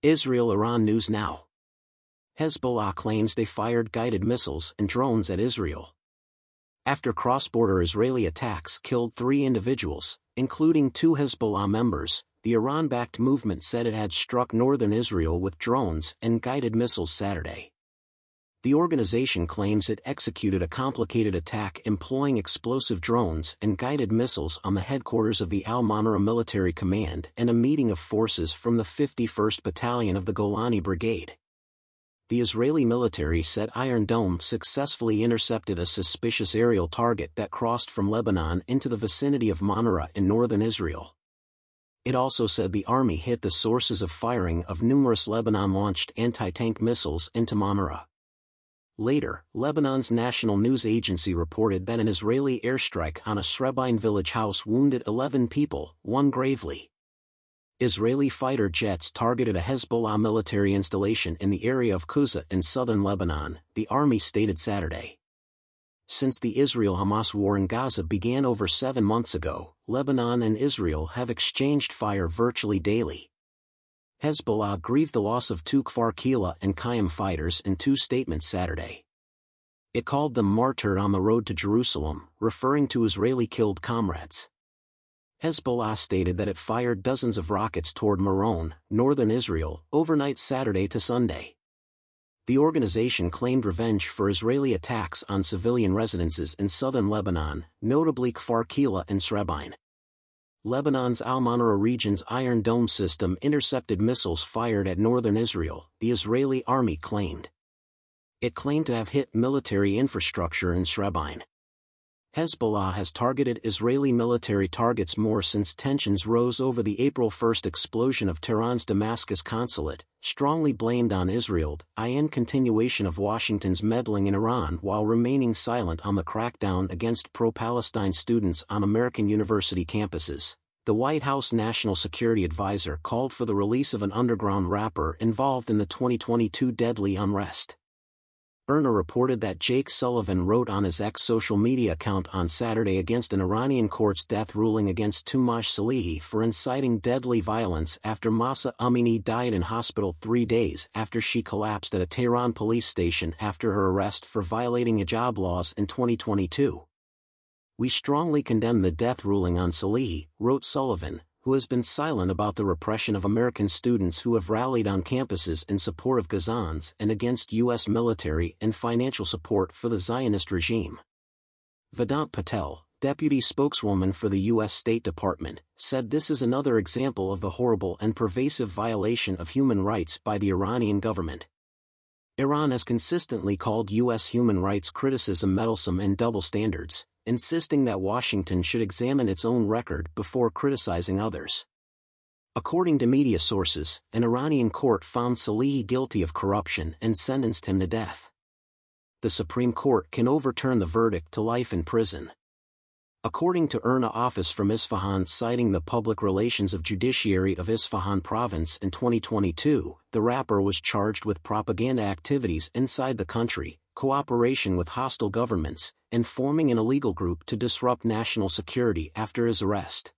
Israel-Iran News Now. Hezbollah claims they fired guided missiles and drones at Israel. After cross-border Israeli attacks killed 3 individuals, including 2 Hezbollah members, the Iran-backed movement said it had struck northern Israel with drones and guided missiles Saturday. The organization claims it executed a complicated attack employing explosive drones and guided missiles on the headquarters of the Al-Manara Military Command and a meeting of forces from the 51st Battalion of the Golani Brigade. The Israeli military said Iron Dome successfully intercepted a suspicious aerial target that crossed from Lebanon into the vicinity of Manara in northern Israel. It also said the army hit the sources of firing of numerous Lebanon-launched anti-tank missiles into Manara. Later, Lebanon's national news agency reported that an Israeli airstrike on a Srebin village house wounded 11 people, 1 gravely. Israeli fighter jets targeted a Hezbollah military installation in the area of Quza in southern Lebanon, the army stated Saturday. Since the Israel-Hamas war in Gaza began over 7 months ago, Lebanon and Israel have exchanged fire virtually daily. Hezbollah grieved the loss of 2 Kfar Kila and Qaim fighters in 2 statements Saturday. It called them martyred on the road to Jerusalem, referring to Israeli killed comrades. Hezbollah stated that it fired dozens of rockets toward Meron, northern Israel, overnight Saturday to Sunday. The organization claimed revenge for Israeli attacks on civilian residences in southern Lebanon, notably Kfar Kila and Srebin. Lebanon's Al-Manara region's Iron Dome system intercepted missiles fired at northern Israel, the Israeli army claimed. It claimed to have hit military infrastructure in Srebin. Hezbollah has targeted Israeli military targets more since tensions rose over the April 1 explosion of Tehran's Damascus consulate, strongly blamed on Israel, in continuation of Washington's meddling in Iran while remaining silent on the crackdown against pro-Palestine students on American university campuses. The White House National Security Advisor called for the release of an underground rapper involved in the 2022 deadly unrest. IRNA reported that Jake Sullivan wrote on his X social media account on Saturday against an Iranian court's death ruling against Tumash Salehi for inciting deadly violence after Mahsa Amini died in hospital 3 days after she collapsed at a Tehran police station after her arrest for violating hijab laws in 2022. "We strongly condemn the death ruling on Salehi," wrote Sullivan, who has been silent about the repression of American students who have rallied on campuses in support of Gazans and against U.S. military and financial support for the Zionist regime. Vedant Patel, deputy spokeswoman for the U.S. State Department, said this is another example of the horrible and pervasive violation of human rights by the Iranian government. Iran has consistently called U.S. human rights criticism meddlesome and double standards, insisting that Washington should examine its own record before criticizing others. According to media sources, an Iranian court found Salehi guilty of corruption and sentenced him to death. The Supreme Court can overturn the verdict to life in prison. According to IRNA office from Isfahan citing the public relations of judiciary of Isfahan province in 2022, the rapper was charged with propaganda activities inside the country, cooperation with hostile governments, and forming an illegal group to disrupt national security after his arrest.